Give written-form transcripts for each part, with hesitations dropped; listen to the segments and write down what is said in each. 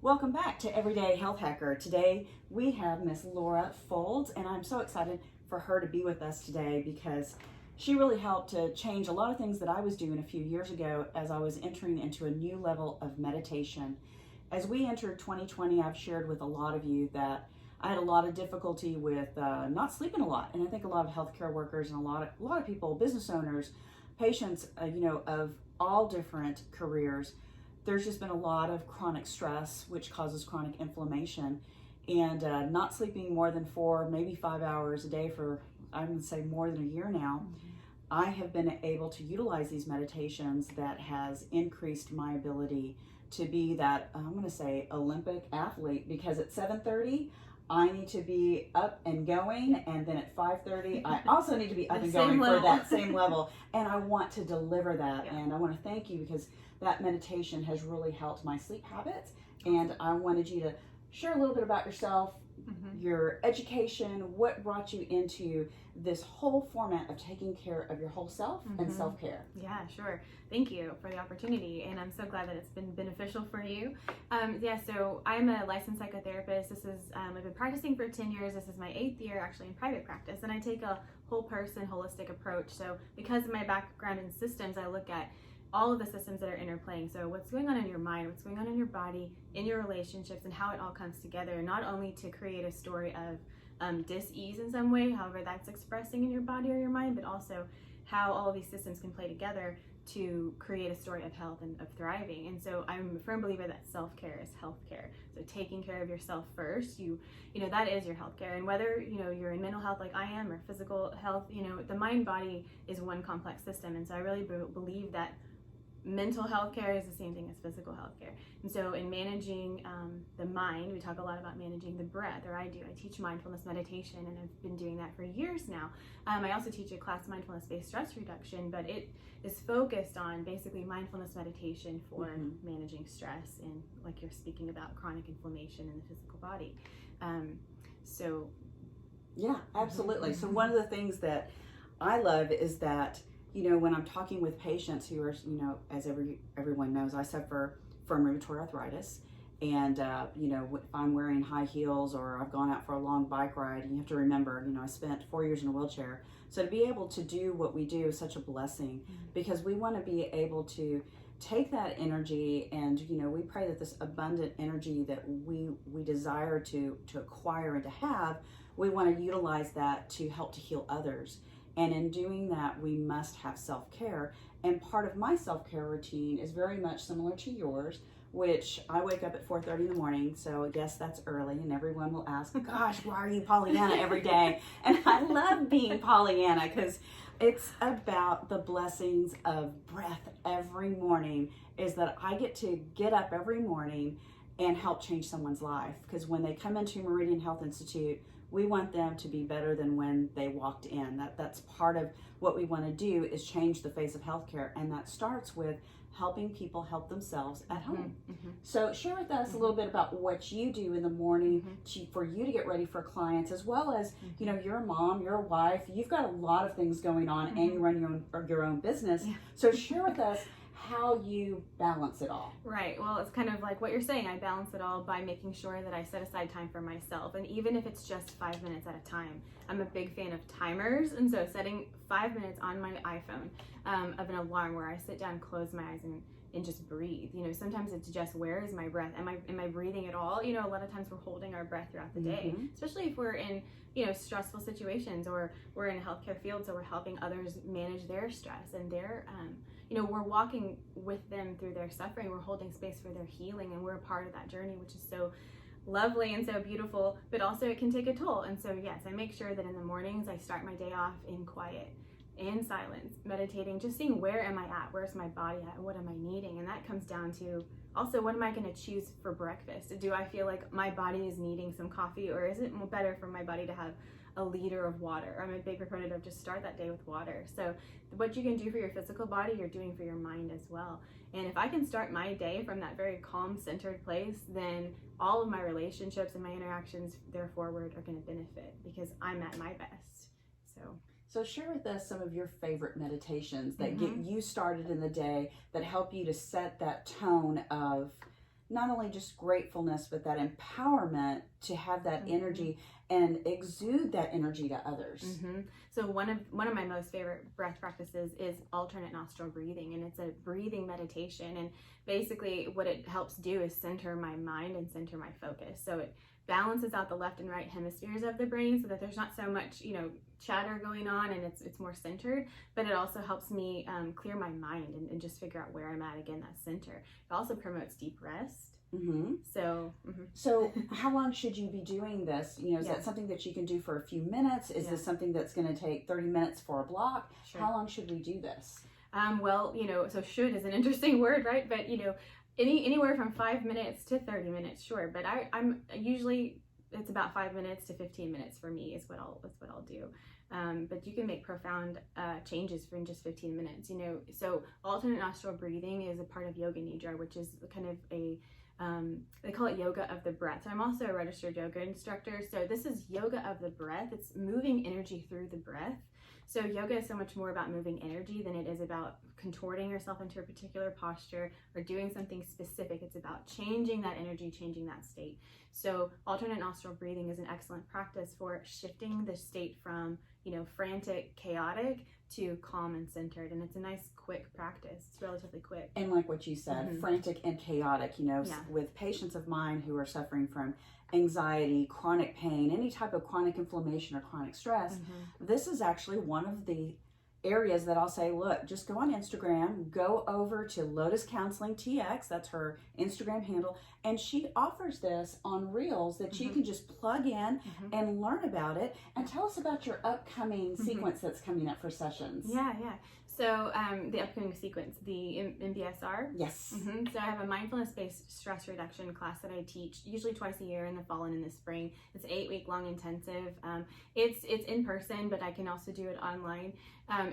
Welcome back to Everyday Health Hacker. Today we have Miss Laura Foulds, and I'm so excited for her to be with us today because she really helped to change a lot of things that I was doing a few years ago as I was entering into a new level of meditation. As we entered 2020, I've shared with a lot of you that I had a lot of difficulty with not sleeping a lot, and I think a lot of healthcare workers and a lot of people, business owners, patients, of all different careers. There's just been a lot of chronic stress, which causes chronic inflammation, and not sleeping more than 4, maybe 5 hours a day for, I would say, more than a year now. I have been able to utilize these meditations that has increased my ability to be that, I'm going to say, Olympic athlete, because at 7:30, I need to be up and going, and then at 5:30, I also need to be up and going for that same level, and I want to deliver that, and I want to thank you because that meditation has really helped my sleep habits, and I wanted you to share a little bit about yourself, your education, what brought you into this whole format of taking care of your whole self and self-care. Yeah, sure. Thank you for the opportunity, and I'm so glad that it's been beneficial for you. So I'm a licensed psychotherapist. This is I've been practicing for 10 years. This is my 8th year actually in private practice, and I take a whole person, holistic approach. So because of my background in systems, I look at all of the systems that are interplaying. So what's going on in your mind, what's going on in your body, in your relationships, and how it all comes together, not only to create a story of dis-ease in some way, however that's expressing in your body or your mind, but also how all of these systems can play together to create a story of health and of thriving. And so I'm a firm believer that self-care is healthcare. So taking care of yourself first, you know that is your healthcare. And whether you're in mental health like I am or physical health, the mind body is one complex system. And so I really believe that mental health care is the same thing as physical health care. And so in managing the mind, we talk a lot about managing the breath, or I do. I teach mindfulness meditation, and I've been doing that for years now. I also teach a class, mindfulness-based stress reduction, but it is focused on basically mindfulness meditation for managing stress and, like you're speaking about, chronic inflammation in the physical body. Yeah, absolutely. So one of the things that I love is that when I'm talking with patients who are, as everyone knows, I suffer from rheumatoid arthritis. And, if I'm wearing high heels or I've gone out for a long bike ride, you have to remember, I spent 4 years in a wheelchair. So to be able to do what we do is such a blessing because we want to be able to take that energy and, we pray that this abundant energy that we desire to acquire and to have, we want to utilize that to help to heal others. And in doing that, we must have self-care. And part of my self-care routine is very much similar to yours, which I wake up at 4:30 in the morning. So yes, that's early. And everyone will ask, gosh, why are you Pollyanna every day? And I love being Pollyanna because it's about the blessings of breath every morning, is that I get to get up every morning and help change someone's life. Because when they come into Meridian Health Institute, we want them to be better than when they walked in. That's part of what we want to do, is change the face of healthcare, and that starts with helping people help themselves at home. So share with us a little bit about what you do in the morning for you to get ready for clients, as well as you're a mom, you're a wife, you've got a lot of things going on, and you run your own business. So share with us how you balance it all. Right. Well, it's kind of like what you're saying. I balance it all by making sure that I set aside time for myself. And even if it's just 5 minutes at a time, I'm a big fan of timers. And so setting 5 minutes on my iPhone of an alarm where I sit down, close my eyes, and just breathe. Sometimes it's just, where is my breath? Am I breathing at all? A lot of times we're holding our breath throughout the day, especially if we're in, stressful situations, or we're in a healthcare field, so we're helping others manage their stress and their, we're walking with them through their suffering. We're holding space for their healing, and we're a part of that journey, which is so lovely and so beautiful, but also it can take a toll. And so yes, I make sure that in the mornings I start my day off in quiet and silence, meditating, just seeing, where am I at? Where's my body at? What am I needing? And that comes down to also, what am I going to choose for breakfast? Do I feel like my body is needing some coffee, or is it better for my body to have a liter of water? I'm a big proponent of just start that day with water. So what you can do for your physical body, you're doing for your mind as well. And if I can start my day from that very calm, centered place, then all of my relationships and my interactions there forward are going to benefit because I'm at my best. So share with us some of your favorite meditations that get you started in the day, that help you to set that tone of not only just gratefulness, but that empowerment to have that energy and exude that energy to others. So one of my most favorite breath practices is alternate nostril breathing, and it's a breathing meditation. And basically what it helps do is center my mind and center my focus. So it balances out the left and right hemispheres of the brain so that there's not so much, chatter going on, and it's more centered. But it also helps me clear my mind and just figure out where I'm at, again, that center. It also promotes deep rest. So how long should you be doing this? Is that something that you can do for a few minutes? Is this something that's going to take 30 minutes for a block? Sure. How long should we do this? Well, so should is an interesting word, right? But, anywhere from 5 minutes to 30 minutes, sure. But I'm usually, it's about 5 minutes to 15 minutes for me is what I'll do. But you can make profound changes in just 15 minutes, So alternate nostril breathing is a part of Yoga Nidra, which is kind of they call it yoga of the breath. So I'm also a registered yoga instructor. So this is yoga of the breath. It's moving energy through the breath. So yoga is so much more about moving energy than it is about contorting yourself into a particular posture or doing something specific. It's about changing that energy, changing that state. So alternate nostril breathing is an excellent practice for shifting the state from, frantic, chaotic to calm and centered. And it's a nice, quick practice. It's relatively quick. And like what you said, frantic and chaotic, with patients of mine who are suffering from anxiety, chronic pain, any type of chronic inflammation or chronic stress, this is actually one of the areas that I'll say, look, just go on Instagram, go over to Lotus Counseling TX, that's her Instagram handle, and she offers this on Reels that you can just plug in and learn about it. And tell us about your upcoming sequence that's coming up for sessions. Yeah. So the upcoming sequence, the MBSR. Yes. So I have a mindfulness-based stress reduction class that I teach usually twice a year in the fall and in the spring. It's an 8-week-long intensive. It's in person, but I can also do it online.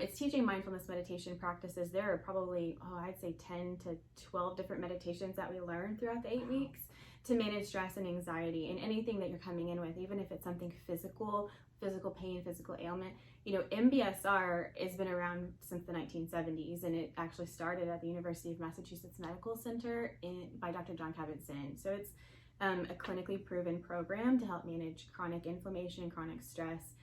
It's teaching mindfulness meditation practices. There are probably, I'd say 10 to 12 different meditations that we learn throughout the 8 weeks to manage stress and anxiety and anything that you're coming in with, even if it's something physical pain, physical ailment. MBSR has been around since the 1970s, and it actually started at the University of Massachusetts Medical Center by Dr. John Kabat-Zinn. So it's a clinically proven program to help manage chronic inflammation and chronic stress,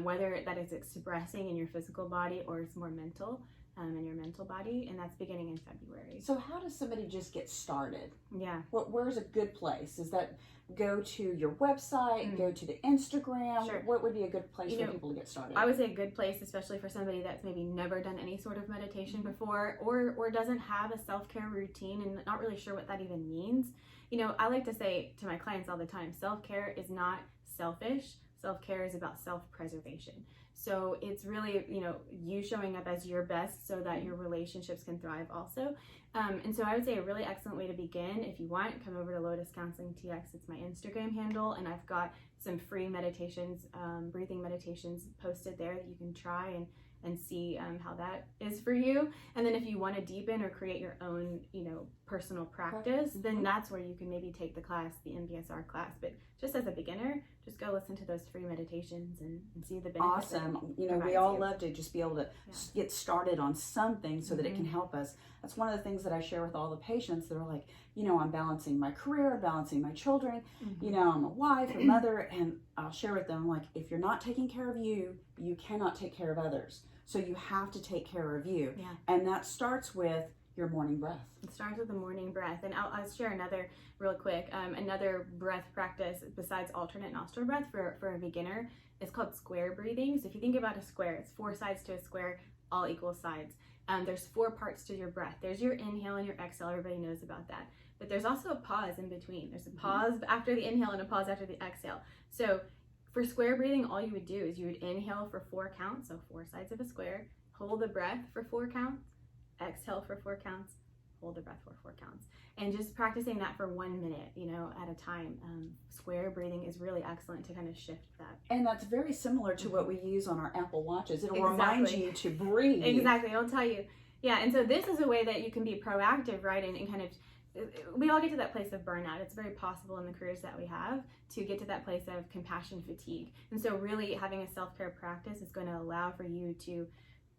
whether that is expressing in your physical body or it's more mental in your mental body, and that's beginning in February. So how does somebody just get started? Yeah. Where's a good place? Is that go to your website, go to the Instagram? Sure. What would be a good place for people to get started? I would say a good place, especially for somebody that's maybe never done any sort of meditation before or doesn't have a self-care routine and not really sure what that even means. I like to say to my clients all the time, self-care is not selfish. Self-care is about self-preservation. So it's really, you showing up as your best so that your relationships can thrive also. And so I would say a really excellent way to begin, if you want, come over to Lotus Counseling TX. It's my Instagram handle, and I've got some free meditations, breathing meditations posted there that you can try and see how that is for you. And then if you want to deepen or create your own, personal practice, then that's where you can maybe take the class, the MBSR class. But just as a beginner, just go listen to those free meditations and see the benefits. Awesome. We all love to just be able to get started on something so that it can help us. That's one of the things that I share with all the patients. They're like, I'm balancing my career, balancing my children, I'm a wife, a mother, and I'll share with them, like, if you're not taking care of you, you cannot take care of others. So you have to take care of you. Yeah. And that starts with your morning breath. It starts with the morning breath. And I'll share another real quick, another breath practice besides alternate nostril breath for a beginner. It's called square breathing. So if you think about a square, it's 4 sides to a square, all equal sides. There's 4 parts to your breath. There's your inhale and your exhale. Everybody knows about that. But there's also a pause in between. There's a pause after the inhale and a pause after the exhale. So for square breathing, all you would do is you would inhale for 4 counts, so 4 sides of a square, hold the breath for 4 counts, exhale for 4 counts, hold the breath for 4 counts. And just practicing that for 1 minute, at a time. Square breathing is really excellent to kind of shift that. And that's very similar to what we use on our Apple Watches. It'll remind you to breathe. Exactly, it'll tell you. Yeah, and so this is a way that you can be proactive, right, and kind of, we all get to that place of burnout. It's very possible in the careers that we have to get to that place of compassion fatigue. And so really having a self-care practice is going to allow for you to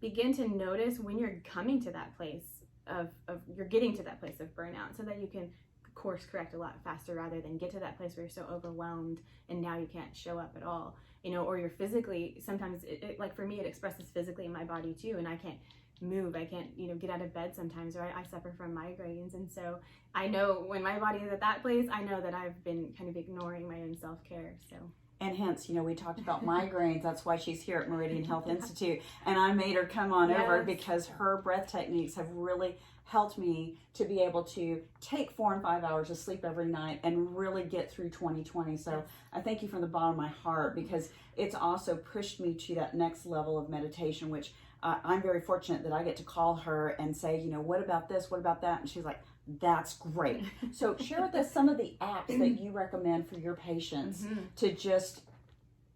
begin to notice when you're coming to that place of you're getting to that place of burnout, so that you can course correct a lot faster rather than get to that place where you're so overwhelmed and now you can't show up at all, you know, or you're physically, sometimes like for me, it expresses physically in my body too, and I can't move, I can't, you know, get out of bed sometimes, or I suffer from migraines. And so I know when my body is at that place, I know that I've been kind of ignoring my own self-care. So. And hence, you know, we talked about migraines. That's why she's here at Meridian Health Institute. And I made her come on over because her breath techniques have really helped me to be able to take 4 and 5 hours of sleep every night and really get through 2020. So I thank you from the bottom of my heart, because it's also pushed me to that next level of meditation, which I'm very fortunate that I get to call her and say, you know, what about this? What about that? And she's like, that's great. So share with us some of the apps that you recommend for your patients to just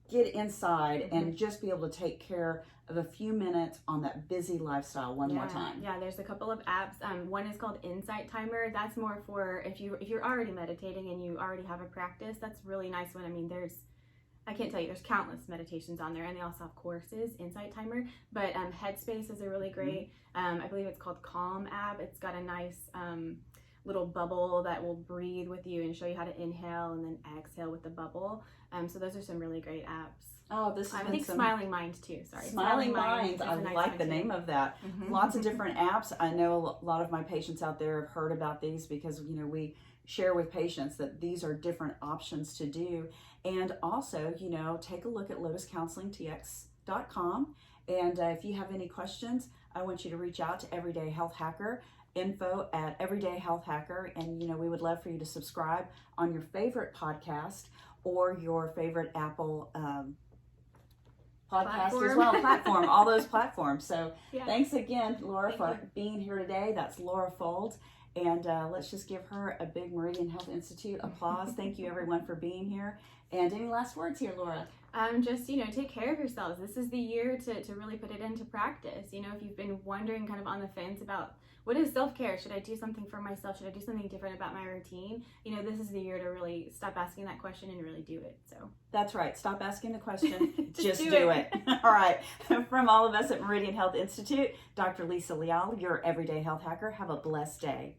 get inside and just be able to take care of a few minutes on that busy lifestyle one more time. Yeah, there's a couple of apps. One is called Insight Timer. That's more for if you're already meditating and you already have a practice. That's a really nice one. I mean, I can't tell you, there's countless meditations on there, and they also have courses, Insight Timer. But Headspace is a really great, I believe it's called Calm app. It's got a nice little bubble that will breathe with you and show you how to inhale and then exhale with the bubble. So those are some really great apps. Oh, this I think Smiling Mind too. Sorry, Smiling Minds. I like the name of that. Lots of different apps. I know a lot of my patients out there have heard about these because, you know, we share with patients that these are different options to do. And also, you know, take a look at lotuscounselingtx.com. And if you have any questions, I want you to reach out to Everyday Health Hacker, info@Everyday Health Hacker. And, you know, we would love for you to subscribe on your favorite podcast or your favorite Apple podcast as well, platform, all those platforms. So thanks again, Laura, for being here today. That's Laura Foulds. And let's just give her a big Meridian Health Institute applause. Thank you, everyone, for being here. And any last words here, Laura? Just, you know, take care of yourselves. This is the year to really put it into practice. You know, if you've been wondering kind of on the fence about what is self-care, should I do something for myself? Should I do something different about my routine? You know, this is the year to really stop asking that question and really do it. So that's right. Stop asking the question. just do it. All right. From all of us at Meridian Health Institute, Dr. Liza Leal, your Everyday Health Hacker. Have a blessed day.